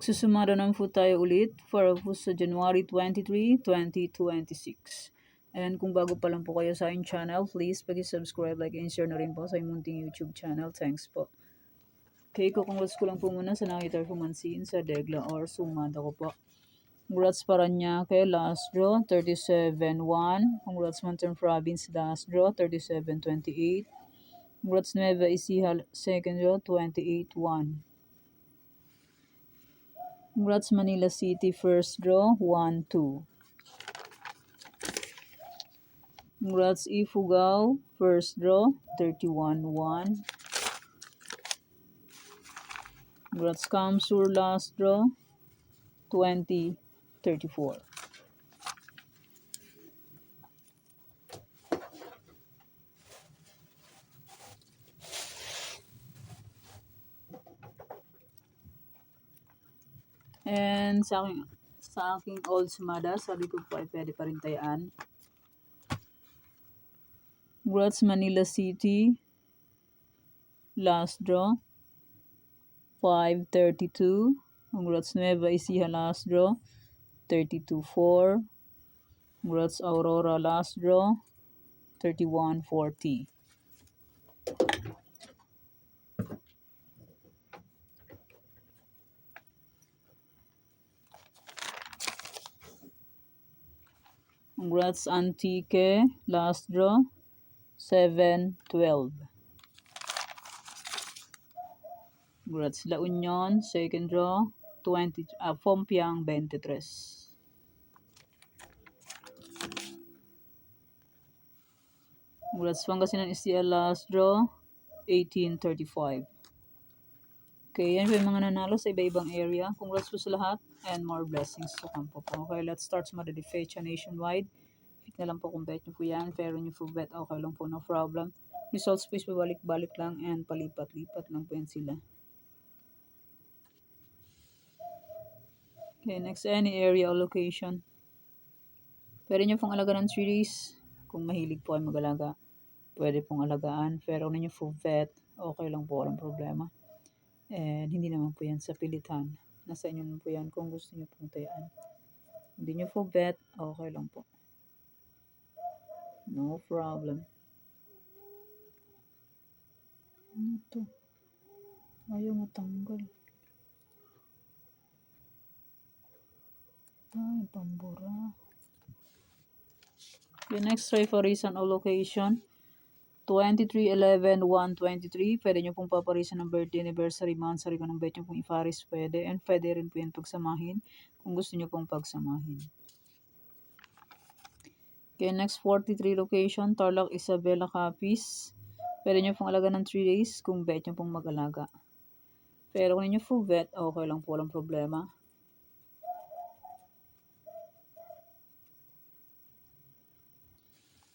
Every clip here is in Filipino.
Susumada naman po tayo ulit para po sa January 23, 2026. And kung bago pa lang po kayo sa aking channel, please pag-subscribe, like, and share na rin po sa aking munting YouTube channel. Thanks po. Okay, kukongrats ko lang po muna sa nakita pumansin sa degla or sumada ko po. Congrats Paranaque, last draw, 37-1. Congrats Mountain Province, last draw, 37-28. Congrats Nueva Ecija, second draw, 28-1. Congrats Manila City, first draw, 1-2. Congrats Ifugao, first draw, 31-1. Congrats Kamsur, last draw, 20-34. And sa aking old sumada, sabi ko po ay pwede pa rin tayaan. Congrats Manila City, last draw, 5-32. Congrats Nueva Ecija, last draw, 32-4. Congrats Aurora, last draw, 31-40. Congrats Antique, last draw, 7-12. Congrats La Union, second draw, Pompiang, 23. Congrats Pangasinan STL, last draw, 18-35. Okay, yan po yung mga nanalo sa iba-ibang area. Congrats po sa lahat and more blessings to come po. Okay, let's start sa Madali Fecha nationwide. Fit na lang po kung bet nyo po yan. Pero nyo po bet, okay lang po, no problem. Results po is pabalik-balik lang and palipat-lipat lang po yan sila. Okay, next, any area or location. Pwede nyo pong alagaan ng series. Kung mahilig po ay mag-alaga, pwede pong alagaan. Pero kung nyo po bet, okay lang po, walang problema. And hindi naman po yan sa pilitan. Nasa inyo naman po yan kung gusto nyo pong tayaan. Hindi nyo po bet, okay lang po. No problem. Ano to? Ayaw matanggal. Ay, tambura. The next try for reason or location. 23-11-1-23. Pwede nyo pong paparisan ng birthday, anniversary, monthsary. Kung anong bet nyo pong iparis, pwede. And pwede rin po yan pagsamahin kung gusto nyo pong pagsamahin. Okay, next 43 location. Tarlac, Isabela, Capiz. Pwede nyo pong alaga ng 3 days kung bet nyo pong mag-alaga. Pero kung nyo full bet, okay lang po, walang problema.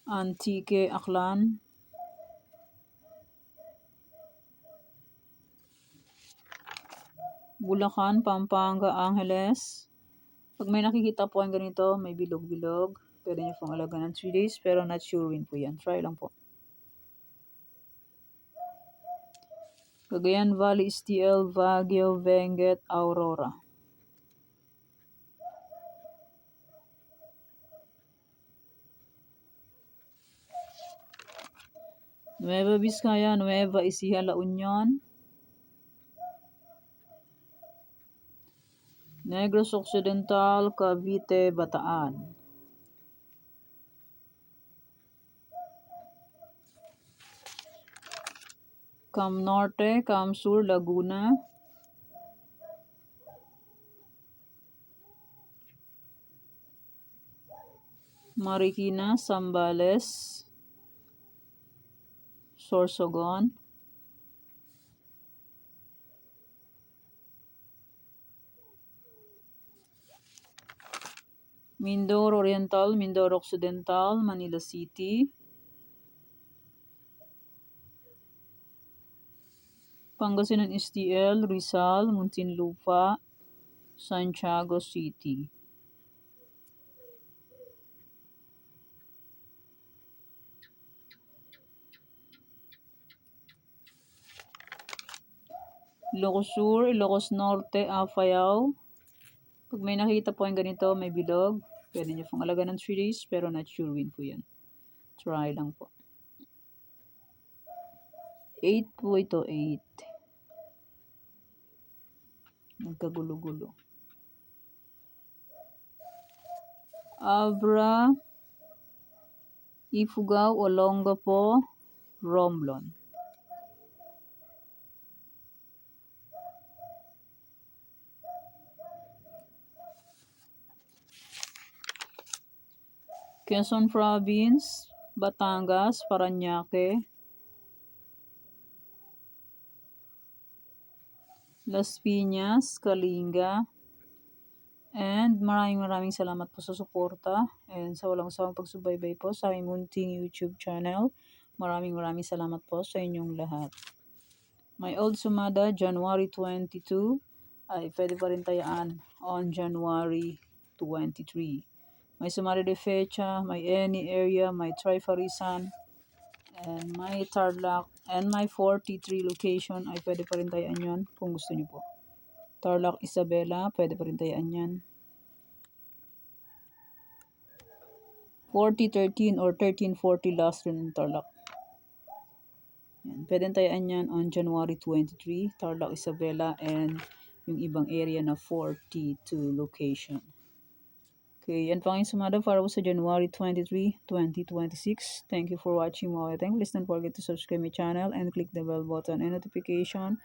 Antique, Aklan. Bulacan, Pampanga, Angeles. Pag may nakikita po ang ganito, may bilog-bilog. Pwede nyo pong alaga ng 3 days, pero not sure win po yan. Try lang po. Cagayan Valley, STL, Baguio, Benguet, Aurora. Nueva Vizcaya, Nueva Ecija, La Union. Negros Occidental, Cavite, Bataan. Cam Norte, Cam Sur, Laguna. Marikina, Zambales, Sorsogon. Mindoro Oriental, Mindoro Occidental, Manila City. Pangasinan STL, Rizal, Muntinlupa, Santiago City. Ilocos Sur, Ilocos Norte, Apayao. Pag may nakita po yung ganito, may bilog, pwede nyo pong alaga ng 3 days, pero not sure win po yan. Try lang po. 8 po ito, 8. Nagkagulo-gulo. Abra, Ifugao, Olongapo, Romblon. Quezon Province, Batangas, Parañaque, Las Piñas, Kalinga, and maraming salamat po sa suporta and sa walang sawang pagsubaybay po sa aking munting YouTube channel. Maraming salamat po sa inyong lahat. My old sumada, January 22, ay pwede pa rin tayaan on January 23. May sumada de fecha, may any area, may Trifarisan, and my Tarlac, and my 43 location ay pwede pa rin tayaan yun kung gusto nyo po. Tarlac, Isabela, pwede pa rin tayaan yan. 4013 or 1340 last rin ng Tarlac. Yan, pwede tayaan yan on January 23, Tarlac, Isabela, and yung ibang area na 42 location. Okay, yan pa ngayon sumada para po sa January 23, 2026. Thank you for watching mga kateng. Please don't forget to subscribe my channel and click the bell button and notification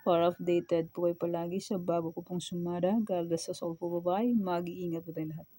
para updated po kayo palagi sa bago ko pong sumada. God bless us all po. Bye-bye. Mag-iingat po tayong lahat.